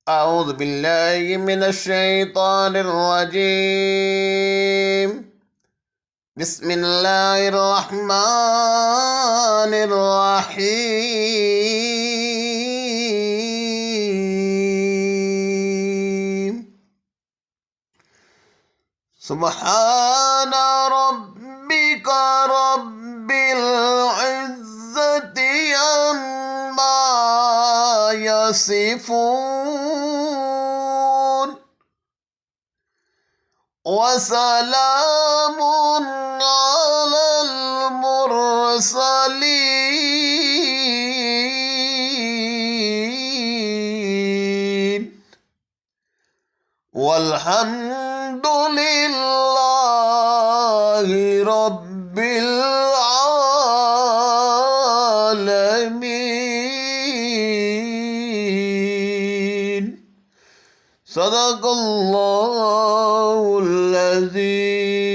أعوذ بالله من الشيطان الرجيم. بسم الله الرحمن الرحيم. سبحان ربك رب العزة عما يصفون وسلام على المرسلين والحمد لله رب العالمين. صدق الله العظيم.